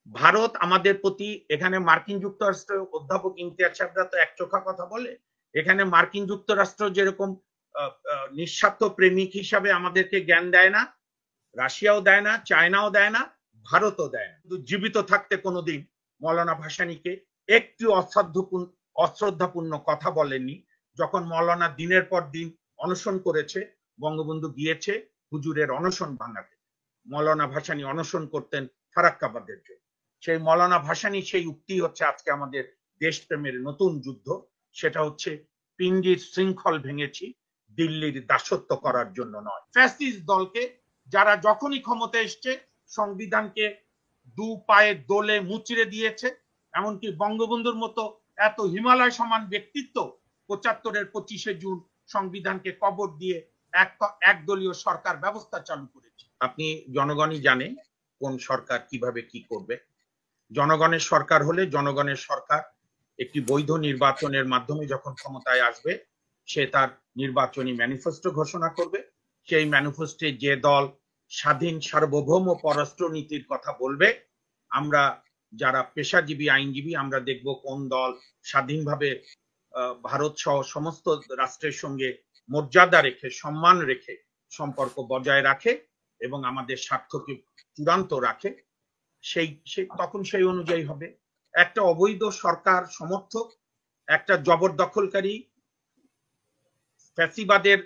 ভারত আমাদের প্রতি, এখানে মার্কিন যুক্তরাষ্ট্রের অধ্যাপক ইমতিয়াজ সাহেবরা তো একচোখা কথা বলে, এখানে মার্কিন যুক্তরাষ্ট্র যেরকম নিঃস্বার্থ প্রেমিক হিসাবে আমাদেরকে জ্ঞান দেয় না, রাশিয়াও দেয় না, চায়নাও দেয় না, ভারতও দেয় না। জীবিত থাকতে কোনোদিন মৌলানা ভাসানীকে একটু অশ্রদ্ধাপূর্ণ কথা বলেননি। যখন মৌলানা দিনের পর দিন অনশন করেছে, বঙ্গবন্ধু গিয়েছে হুজুরের অনশন ভাঙাতে। মৌলানা ভাসানী অনশন করতেন ফারাক্কাবাদের জন্য। সেই মৌলানা ভাসানী সেই উক্তি হচ্ছে আজকে আমাদের দেশপ্রেমের নতুন যুদ্ধ, সেটা হচ্ছে পিন্ডির শৃঙ্খল ভেঙেছি, দিল্লির দাসত্ব করার জন্য নয়। ফ্যাসিস্ট দলকে যারা যখনই ক্ষমতা এসছে সংবিধানকে দু পায়ে দোলে মুচড়ে দিয়েছে, এমনকি বঙ্গবন্ধুর মতো এত হিমালয় সমান ব্যক্তিত্ব ৭৫-এর ২৫শে জুন সংবিধানকে কবর দিয়ে একদলীয় সরকার ব্যবস্থা চালু করেছে। আপনি জনগণই জানে কোন সরকার কিভাবে কি করবে। জনগণের সরকার হলে জনগণের সরকার একটি বৈধ নির্বাচনের মাধ্যমে যখন ক্ষমতায় আসবে, সে তার নির্বাচনী ম্যানিফেস্টো ঘোষণা করবে। সেই ম্যানিফেস্টোে যে দল স্বাধীন সার্বভৌম পররাষ্ট্রনীতির কথা বলবে, আমরা যারা পেশাজীবী আইনজীবী আমরা দেখব কোন দল স্বাধীনভাবে ভারত সহ সমস্ত রাষ্ট্রের সঙ্গে মর্যাদা রেখে, সম্মান রেখে সম্পর্ক বজায় রাখে এবং আমাদের স্বার্থকে চূড়ান্ত রাখে, তখন সেই অনুযায়ী হবে। একটা অবৈধ সরকার সমর্থক, একটা জবরদখলকারী ফ্যাসিবাদের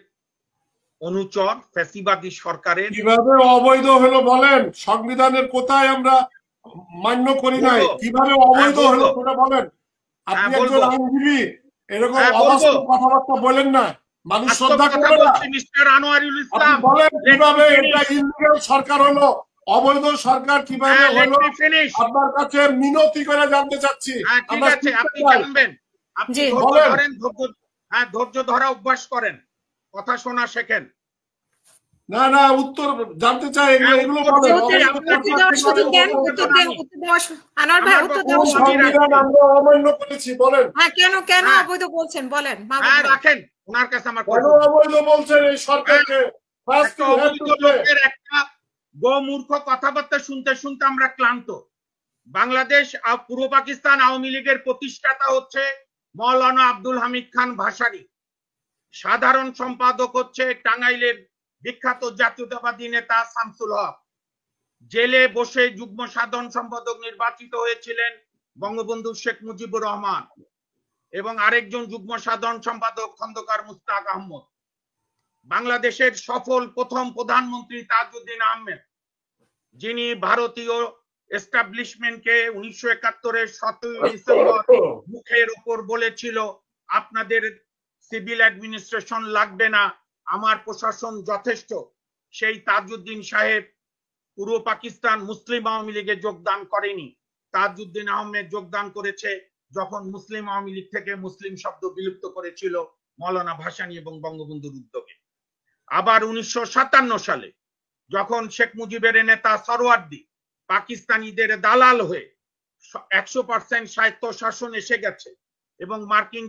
অনুচর, ফ্যাসিবাদী সরকারের কিভাবে অবৈধ হলো বলেন? সংবিধানের কোথায় আমরা মান্য করি নাই, কিভাবে অবৈধ হলো সেটা বলেন। আপনি একজন আইনজীবী, এরকম অবাস্তব কথাবার্তা বলেন না, মানুষ শ্রদ্ধা করে না। মিস্টার আনোয়ারুল ইসলাম বলেন কিভাবে এটা ইলিগাল সরকার হলো, অবৈধ সরকার কিভাবে হলো? আপনার কাছে মিনতি করে জানতে চাচ্ছি। ঠিক আছে, আপনি জানবেন, আপনি ধৈর্য ধরা অভ্যাস করেন, কথা শোনা শেখেন। না না, উত্তর জানতে চাই, এগুলো বলেন। আমরা অমান্য করেছি বলেন। কেন কেন অবৈধ বলছেন বলেন, রাখেন ওনার কাছে। আমার কেন অবৈধ বলছেন এই সরকারকে? একটা গোমূর্খ কথাবার্তা শুনতে শুনতে আমরা ক্লান্ত। বাংলাদেশ পূর্ব পাকিস্তান আওয়ামী লীগের প্রতিষ্ঠাতা হচ্ছে মৌলানা আব্দুল হামিদ খান ভাসানী, সাধারণ সম্পাদক হচ্ছে টাঙ্গাইলের বিখ্যাত জাতীয়তাবাদী নেতা শামসুল হক, জেলে বসে যুগ্ম সাধারণ সম্পাদক নির্বাচিত হয়েছিলেন বঙ্গবন্ধু শেখ মুজিবুর রহমান, এবং আরেকজন যুগ্ম সাধারণ সম্পাদক খন্দকার মুস্তাক আহমদ। বাংলাদেশের সফল প্রথম প্রধানমন্ত্রী তাজউদ্দিন আহমেদ, যিনি ভারতীয় এস্টাবলিশমেন্টকে ১৯৭১-এর ৭ই ডিসেম্বর মুখের উপর বলেছিল আপনাদের সিভিল অ্যাডমিনিস্ট্রেশন লাগবে না, আমার প্রশাসন যথেষ্ট। সেই তাজউদ্দিন সাহেব পূর্ব পাকিস্তান মুসলিম আওয়ামী লীগে যোগদান করেনি। তাজউদ্দিন আহমেদ যোগদান করেছে যখন মুসলিম আওয়ামী লীগ থেকে মুসলিম শব্দ বিলুপ্ত করেছিল মৌলানা ভাসানী এবং বঙ্গবন্ধুর উদ্যোগে। আবার ১৯৫৭ সালে যখন শেখ মুজিবের নেতা সরওয়ার্দী পাকিস্তানিদের দালাল হয়ে ১০০% স্বায়ত্ত শাসন এসে গেছে এবং মার্কিন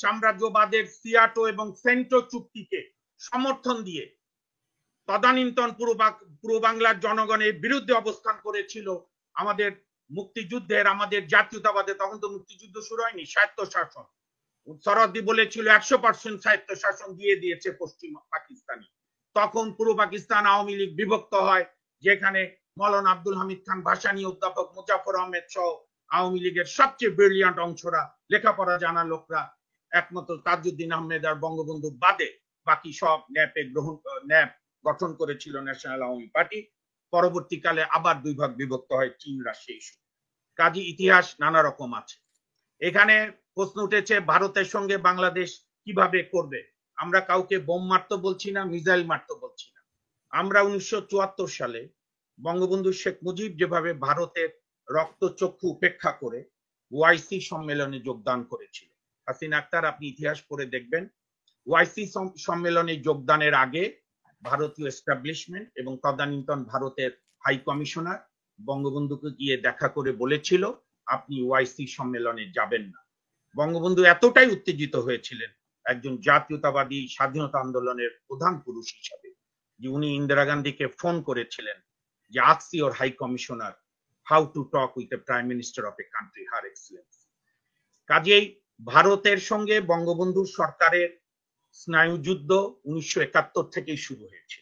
সাম্রাজ্যবাদের সিয়াটো এবং সেন্টো চুক্তিকে সমর্থন দিয়ে তদানীন্তন পূর্ব বাংলার জনগণের বিরুদ্ধে অবস্থান করেছিল, আমাদের মুক্তিযুদ্ধের, আমাদের জাতীয়তাবাদে, তখন তো মুক্তিযুদ্ধ শুরু হয়নি, স্বায়ত্ত শাসন। সরওয়ার্দী বলেছিল ১০০% স্বায়ত্ত শাসন দিয়ে দিয়েছে পশ্চিম পাকিস্তানি। তখন পূর্ব পাকিস্তান আওয়ামী লীগ বিভক্ত হয়, যেখানে মৌলানা আব্দুল হামিদ খান ভাসানী, অধ্যাপক মুজাফর আহমেদ সহ আওয়ামী লীগের সবচেয়ে ব্রিলিয়ান্ট অংশরা, লেখাপড়া জানা লোকরা, একমাত্র তাজউদ্দিন আহমেদ আর বঙ্গবন্ধু বাদে বাকি সব ন্যাপ গঠন করেছিল ন্যাশনাল আওয়ামী পার্টি। পরবর্তীকালে আবার দুই ভাগ বিভক্ত হয় চীন রাশিয়া ইস্যু। কাজী ইতিহাস নানা রকম আছে। এখানে প্রশ্ন উঠেছে ভারতের সঙ্গে বাংলাদেশ কিভাবে করবে। আমরা কাউকে বোম মারতে বলছি না, মিসাইল মারতে বলছি না। আমরা ১৯৭৪ সালে বঙ্গবন্ধু শেখ মুজিব যেভাবে ভারতের রক্তচক্ষু উপেক্ষা করে ওআইসি সম্মেলনে যোগদান করেছিল, হাসিনা আক্তার আপনি ইতিহাস পড়ে দেখবেন, ওআইসি সম্মেলনে যোগদানের আগে ভারতীয় এস্টাবলিশমেন্ট এবং তদানীন্তন ভারতের হাই কমিশনার বঙ্গবন্ধুকে গিয়ে দেখা করে বলেছিল আপনি ওআইসি সম্মেলনে যাবেন না। বঙ্গবন্ধু এতটাই উত্তেজিত হয়েছিলেন একজন জাতীয়তাবাদী স্বাধীনতা আন্দোলনের প্রধান পুরুষ হিসাবে যে উনি ইন্দিরা গান্ধীকে ফোন করেছিলেন যে ask your high commissioner how to talk with a prime minister of a country, her excellency. কাজেই ভারতের সঙ্গে বঙ্গবন্ধু সরকারের স্নায়ুযুদ্ধ 1971 থেকেই শুরু হয়েছে।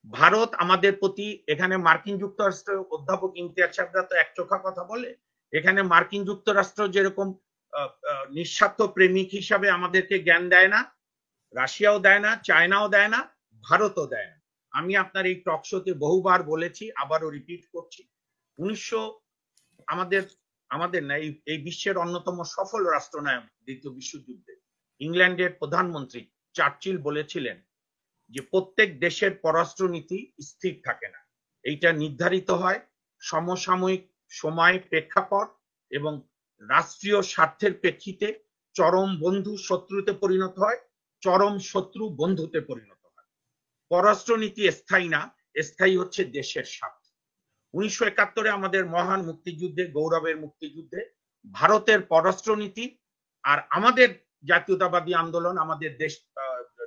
ভারত আমাদের প্রতি, এখানে মার্কিন যুক্তরাষ্ট্রের অধ্যাপক ইমতিয়াজ সাহেবরা তো একচোখা কথা বলে, এখানে মার্কিন যুক্তরাষ্ট্র যেরকম নিঃস্বার্থ প্রেমিক হিসাবে আমাদেরকে জ্ঞান দেয় না, রাশিয়াও দেয় না, চায়নাও দেয় না, ভারতও দেয় না। আমি আপনার এই টক শোতে বহুবার বলেছি, আবারও রিপিট করছি, আমাদের না এই বিশ্বের অন্যতম সফল রাষ্ট্রনায়ক দ্বিতীয় বিশ্বযুদ্ধে ইংল্যান্ডের প্রধানমন্ত্রী চার্চিল বলেছিলেন যে প্রত্যেক দেশের পররাষ্ট্রনীতি স্থির থাকে না, এইটা নির্ধারিত হয় সমসাময়িক সময়, প্রেক্ষাপট এবং রাষ্ট্রীয় স্বার্থের প্রেক্ষিতে। চরম বন্ধু শত্রুতে পরিণত হয়, চরম শত্রু বন্ধুতে পরিণত হয়। পররাষ্ট্রনীতি স্থায়ী না, স্থায়ী হচ্ছে দেশের স্বার্থ। 1971 আমাদের মহান মুক্তিযুদ্ধে, গৌরবের মুক্তিযুদ্ধে ভারতের পররাষ্ট্রনীতি আর আমাদের জাতীয়তাবাদী আন্দোলন, আমাদের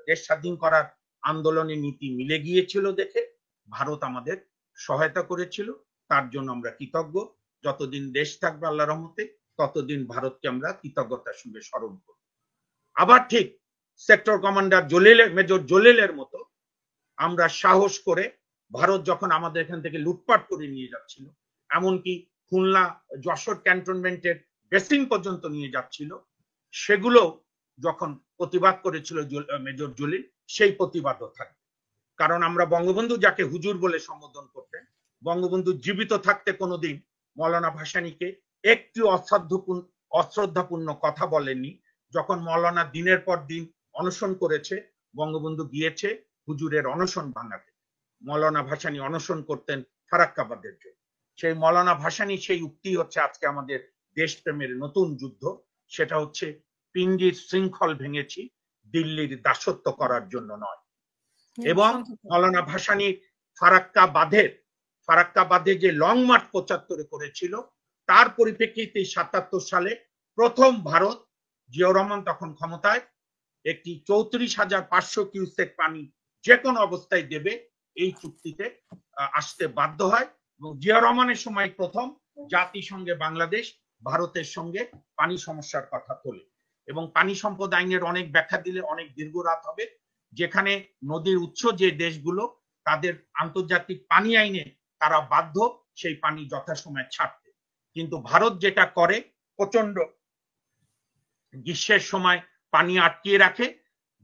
দেশ স্বাধীন করার আন্দোলনের নীতি মিলে গিয়েছিল দেখে ভারত আমাদের সহায়তা করেছিল। তার জন্য আমরা কৃতজ্ঞ। যতদিন দেশ থাকবে আল্লাহর রহমতে, ততদিন ভারতকে আমরা কৃতজ্ঞতার সঙ্গে স্মরণ করব। আবার ঠিক সেক্টর কমান্ডার মেজর জলিলের মতো আমরা সাহস করে, ভারত যখন আমাদের এখান থেকে লুটপাট করে নিয়ে যাচ্ছিল, এমনকি খুলনা যশোর ক্যান্টনমেন্টের বেসিং পর্যন্ত নিয়ে যাচ্ছিল, সেগুলো যখন প্রতিবাদ করেছিল মেজর জলিল, সেই প্রতিবাদও থাকবে। কারণ আমরা বঙ্গবন্ধু যাকে হুজুর বলে সম্বোধন করতেন, বঙ্গবন্ধু জীবিত থাকতে কোনোদিন মৌলানা ভাসানীকে একটু অশ্রদ্ধাপূর্ণ কথা বলেননি। যখন মৌলানা দিনের পর দিন অনশন করেছে, বঙ্গবন্ধু গিয়েছে হুজুরের অনশন ভাঙাতে। মৌলানা ভাসানী অনশন করতেন ফারাক্কাবাদের জন্য। সেই মৌলানা ভাসানী সেই উক্তি হচ্ছে আজকে আমাদের দেশপ্রেমের নতুন যুদ্ধ, সেটা হচ্ছে পিণ্ডির শৃঙ্খল ভেঙেছি, দিল্লির দাসত্ব করার জন্য নয়। এবং মৌলানা ভাসানী ফারাক্কাবাদে যে লং মার্চ 75 করেছিল, তার পরিপ্রেক্ষিতে 77 সালে প্রথম ভারত, জিয়াউর রহমান তখন ক্ষমতায়, একটি 34,500 কিউসেক পানি যে কোনো অবস্থায় দেবে এই চুক্তিতে আসতে বাধ্য হয়। এবং জিয়াউর রহমানের সময় প্রথম জাতিসংঘে বাংলাদেশ ভারতের সঙ্গে পানি সমস্যার কথা তোলে। এবং পানি সম্পদ আইনের অনেক ব্যাখ্যা দিলে অনেক দীর্ঘ রাত হবে, যেখানে নদীর উৎস যে দেশগুলো, তাদের আন্তর্জাতিক পানি আইনে তারা বাধ্য সেই পানি যথাসময়ে ছাড়তে। কিন্তু ভারত যেটা করে, প্রচন্ড গ্রীষ্মের সময় পানি আটকিয়ে রাখে,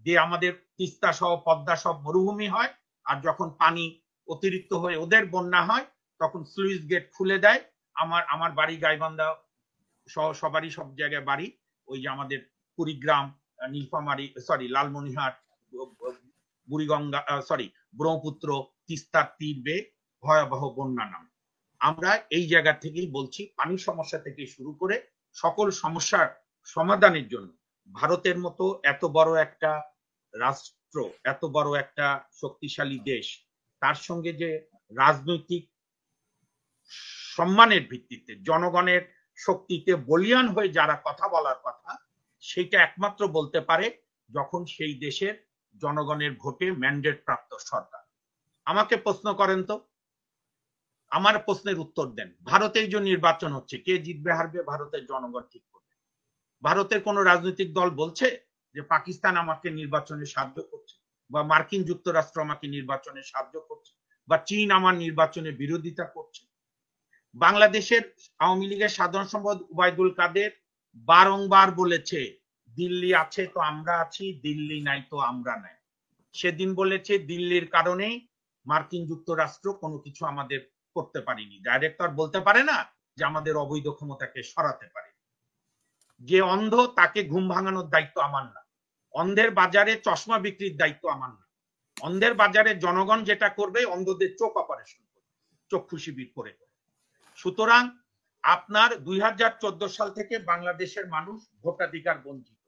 দিয়ে আমাদের তিস্তা সহ পদ্মা সব মরুভূমি হয়। আর যখন পানি অতিরিক্ত হয়ে ওদের বন্যা হয়, তখন স্লুইস গেট খুলে দেয়। আমার বাড়ি গাইবান্ধা সহ সবারই সব জায়গায় বাড়ি, ওই যে আমাদের কুড়িগ্রাম, নীলফামারী, লালমনিরহাট, বুড়িগঙ্গা, ব্রহ্মপুত্র, তিস্তার তীর বেয়ে ভয়াবহ বন্যা নামে। আমরা এই জায়গা থেকেই বলছি, পানি সমস্যা থেকে শুরু করে সকল সমস্যার সমাধানের জন্য ভারতের মতো এত বড় একটা রাষ্ট্র, এত বড় একটা শক্তিশালী দেশ, তার সঙ্গে যে রাজনৈতিক সম্মানের ভিত্তিতে জনগণের শক্তিতে বলিয়ান হয়ে যারা কথা বলার কথা, সেটা একমাত্র বলতে পারে যখন সেই দেশের জনগণের ভোটে ম্যান্ডেট প্রাপ্ত সরকার। আমাকে প্রশ্ন করেন তো, আমার প্রশ্নের উত্তর দেন। ভারতের যে নির্বাচন হচ্ছে, কে জিতবে হারবে ভারতের জনগণ ঠিক করবে। ভারতের কোন রাজনৈতিক দল বলছে যে পাকিস্তান আমাকে নির্বাচনে সাহায্য করছে, বা মার্কিন যুক্তরাষ্ট্র আমাকে নির্বাচনে সাহায্য করছে, বা চীন আমার নির্বাচনে বিরোধিতা করছে? বাংলাদেশের আওয়ামী লীগের সাধারণ সম্পাদক ওবায়দুল কাদের বারংবার বলেছে, দিল্লি আছে তো আমরা আছি, দিল্লি নাই তো আমরা নাই। সেদিন বলেছে দিল্লির কারণেই মার্কিন যুক্তরাষ্ট্র কোনো কিছু আমাদের করতে পারেনি। ডাইরেক্টর বলতে পারে না যে আমাদের অবৈধ ক্ষমতাকে সরাতে পারে। যে অন্ধ তাকে ঘুম ভাঙানোর দায়িত্ব আমার না, অন্ধের বাজারে চশমা বিক্রির দায়িত্ব আমার না। অন্ধের বাজারে জনগণ যেটা করবে, অন্ধদের চোখ অপারেশন করবে, চক্ষু শিবির করে। সুতরাং আপনার 2014 সাল থেকে বাংলাদেশের মানুষ ভোটাধিকার বঞ্চিত।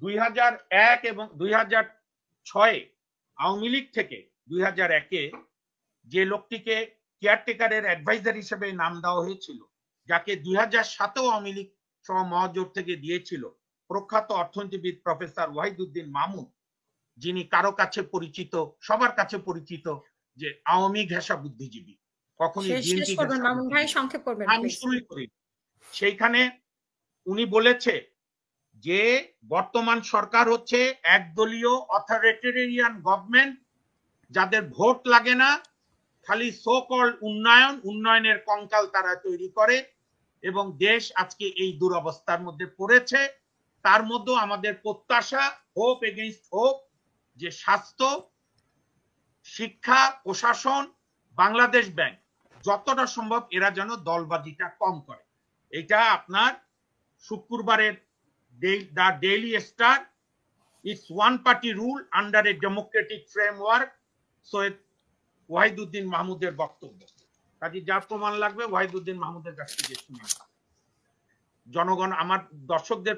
2001 এবং 2006 আওয়ামী লীগ থেকে 2001-এ যে লোকটিকে কেয়ারটেকারের অ্যাডভাইজার হিসেবে নাম দেওয়া হয়েছিল, যাকে 2007-এও আওয়ামী লীগ সহ মহাজোট থেকে দিয়েছিল প্রখ্যাত অর্থনীতিবিদ প্রফেসর ওয়াহিদুদ্দিন মামুন, যিনি কারো কাছে পরিচিত, সবার কাছে পরিচিত যে আওয়ামী ঘেঁষা বুদ্ধিজীবী, কখনই বিএনপি মামুন ভাই সংক্ষেপ করবেন আমি শুরুই করি। সেইখানে উনি বলেছে যে বর্তমান সরকার হচ্ছে একদলীয় অথরিটেরিয়ান গভর্নমেন্ট, যাদের ভোট লাগে না, খালি সো কল উন্নয়নের কঙ্কাল তারা তৈরি করে, এবং দেশ আজকে এই দুরবস্থার মধ্যে পড়েছে। তার মধ্যে আমাদের প্রত্যাশা, হোপ এগেইনস্ট হোপ, যে স্বাস্থ্য, শিক্ষা, প্রশাসন, বাংলাদেশ ব্যাংক যতটা সম্ভব এরা যেন দলবাজিটা কম করে। এটা আপনার শুক্রবারের the daily star, it's one party rule under a democratic framework, Syed Wahiduddin মাহমুদের বক্তব্য। কাজে যার প্রমাণ লাগবে ওয়াহিদুদ্দিন মাহমুদের কাছ থেকে শুনে। জনগণ, আমার দর্শকদের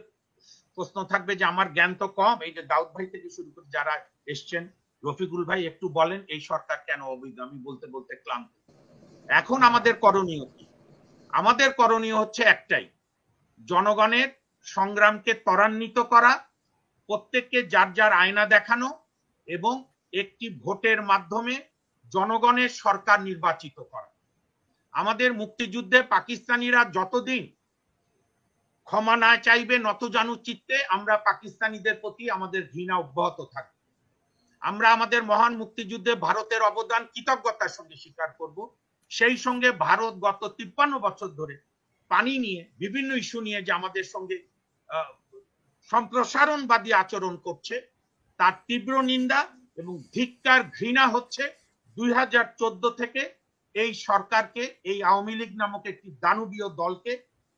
প্রশ্ন থাকবে যে আমার জ্ঞান তো কম, এই যে দাউদ ভাই থেকে শুরু করে যারা এসছেন, রফিকুল ভাই একটু বলেন এই সরকার কেন অবৈধ? আমি বলতে বলতে ক্লান্ত। এখন আমাদের করণীয় কি? আমাদের করণীয় হচ্ছে একটাই, জনগণের সংগ্রামকে ত্বরান্বিত করা, প্রত্যেককে যার যার আয়না দেখানো, এবং একটি ভোটের মাধ্যমে জনগণের সরকার নির্বাচিত করা। আমাদের মুক্তিযুদ্ধে পাকিস্তানিরা যতদিন ক্ষমা না চাইবে নতজানু চিত্তে, আমরা পাকিস্তানিদের প্রতি আমাদের ঘৃণা অব্যাহত থাকবে। আমরা আমাদের মহান মুক্তিযুদ্ধে ভারতের অবদান কৃতজ্ঞতার সঙ্গে স্বীকার করব। সেই সঙ্গে ভারত গত 53 বছর ধরে পানি নিয়ে, বিভিন্ন ইস্যু নিয়ে যে আমাদের সঙ্গে সম্প্রসারণবাদী আচরণ করছে, তার তীব্র নিন্দা এবং ধিক্কার, ঘৃণা হচ্ছে 2014 থেকে এই সরকারকে, এই আওয়ামী লীগ নামক একটি দানবীয় দলকে,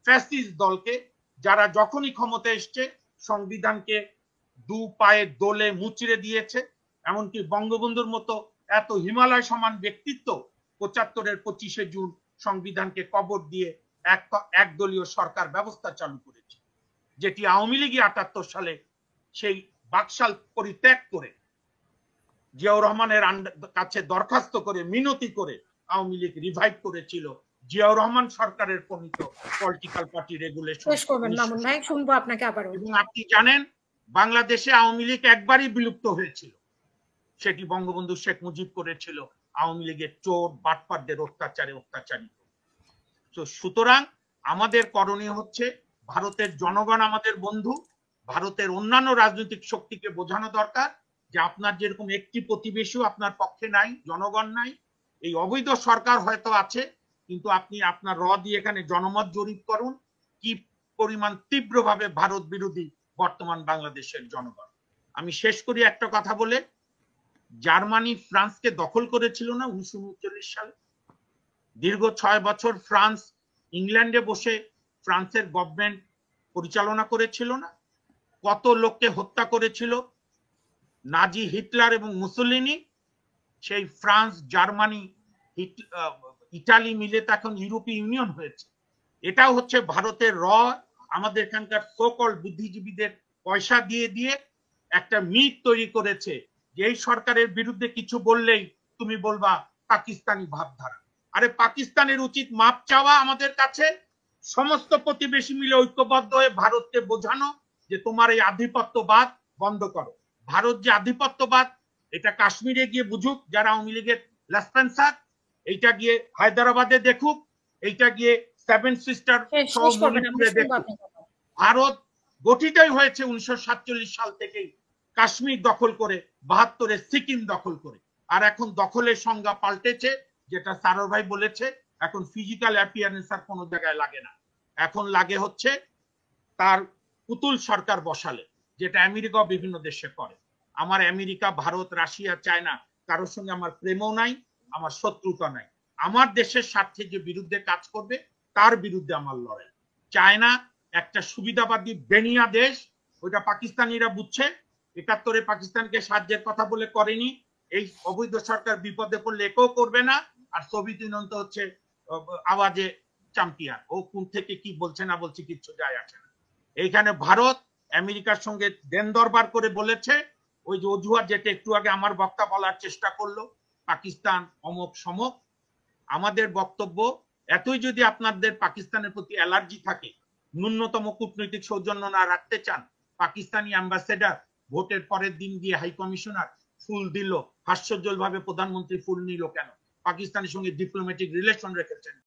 ফ্যাসিস্ট দলকে, যারা যখনই ক্ষমতা এসছে সংবিধানকে দু পায়ে দোলে মুচড়ে দিয়েছে। এমনকি বঙ্গবন্ধুর মতো এত হিমালয় সমান ব্যক্তিত্ব 75-এর 25শে জুন সংবিধানকে কবর দিয়ে একদলীয় সরকার ব্যবস্থা চালু করেছে, যেটি আওয়ামী লীগই 78 সালে সেই বাকশাল পরিত্যাগ করে জিয়াউর রহমানের কাছে দরখাস্ত করে, মিনতি করে আওয়ামী লীগ রিভাইভ করেছিল জিয়াউর রহমান সরকারের প্রণীত পলিটিক্যাল পার্টি রেগুলেশন। এবং আপনি জানেন বাংলাদেশে আওয়ামী লীগ একবারই বিলুপ্ত হয়েছিল, সেটি বঙ্গবন্ধু শেখ মুজিব করেছিল আওয়ামী লীগের চোর বাটপারদের অত্যাচারে অত্যাচারিত। তো সুতরাং আমাদের করণীয় হচ্ছে, ভারতের জনগণ আমাদের বন্ধু, ভারতের অন্যান্য রাজনৈতিক শক্তিকে বোঝানো দরকার যে আপনার যেরকম একটি প্রতিবেশী আপনার পক্ষে নাই, জনগণ নাই, এই অবৈধ সরকার হয়তো আছে, কিন্তু আপনি আপনার দিয়ে এখানে জনমত জরিপ করুন কি পরিমাণ তীব্রভাবে ভারত বিরোধী বর্তমান বাংলাদেশের জনগণ। আমি শেষ করি একটা কথা বলে, জার্মানি ফ্রান্সকে দখল করেছিল না 1939 সালে? দীর্ঘ 6 বছর ফ্রান্স ইংল্যান্ডে বসে ফ্রান্সের গভর্নমেন্ট পরিচালনা করেছিল না? কত লোককে হত্যা করেছিল নাজি হিটলার এবং মুসোলিনি। সেই ফ্রান্স, জার্মানি, ইটালি মিলে তখন ইউরোপীয় ইউনিয়ন হয়েছে। এটাও হচ্ছে ভারতের আমাদের এখানকার সকল বুদ্ধিজীবীদের পয়সা দিয়ে দিয়ে একটা মিথ তৈরি করেছে যে এই সরকারের বিরুদ্ধে কিছু বললেই তুমি বলবা পাকিস্তানি ভাবধারা। আরে পাকিস্তানের উচিত মাপ চাওয়া আমাদের কাছে, সমস্ত প্রতিবেশী মিলে ঐক্যবদ্ধ হয়ে ভারতকে বোঝানো যে তোমার এই আধিপত্যবাদ বন্ধ করো। ভারত যে আধিপত্যবাদ, এটা কাশ্মীরে গিয়ে বুঝুক যারা আওয়ামী লীগের লেসপেন্সার, এইটা গিয়ে হায়দ্রাবাদে দেখুক, এইটা গিয়ে সেভেন সিস্টার দেখুক। ভারত গঠিতই হয়েছে 1947 সাল থেকেই কাশ্মীর দখল করে, 72-এ সিকিম দখল করে। আর এখন দখলের সংজ্ঞা পাল্টেছে, যেটা সারোর ভাই বলেছে, এখন ফিজিক্যাল অ্যাপিয়ারেন্স আর কোনো জায়গায় লাগে না, এখন লাগে হচ্ছে তার পুতুল সরকার বসালে, যেটা আমেরিকা বিভিন্ন দেশে করে। আমার আমেরিকা, ভারত, রাশিয়া, চায়না কারোর সঙ্গে আমার প্রেমও নাই, আমার শত্রুতা নাই। আমার দেশের স্বার্থে যে বিরুদ্ধে কাজ করবে তার বিরুদ্ধে আমার লড়াই। চায়না একটা সুবিধাবাদী বেনিয়া দেশ, ওইটা পাকিস্তানিরা বুঝছে। 71-এ পাকিস্তানকে সাহায্যের কথা বলে করেনি, এই অবৈধ সরকার বিপদে পড়লে একেও করবে না। আর সোভিয়েত ইউনিয়ন তো হচ্ছে আওয়াজে চ্যাম্পিয়ন, ও কোন থেকে কি বলছে না বলছে কিচ্ছু যায় আসে না। এইখানে ভারত আমেরিকার সঙ্গে দেন দরবার করে বলেছে, ওই যে অজুহাত যেটা একটু আগে আমার বক্তা বলার চেষ্টা করলো, পাকিস্তান অমক সমক। আমাদের বক্তব্য, এতই যদি আপনাদের পাকিস্তানের প্রতি অ্যালার্জি থাকে, ন্যূনতম কূটনৈতিক সৌজন্য না রাখতে চান, পাকিস্তানি অ্যাম্বাসেডার ভোটের পরের দিন গিয়ে হাই কমিশনার ফুল দিল, হাস্যজ্জ্বল ভাবে প্রধানমন্ত্রী ফুল নিল কেন? পাকিস্তানের সঙ্গে ডিপ্লোম্যাটিক রিলেশন রেখেছেন।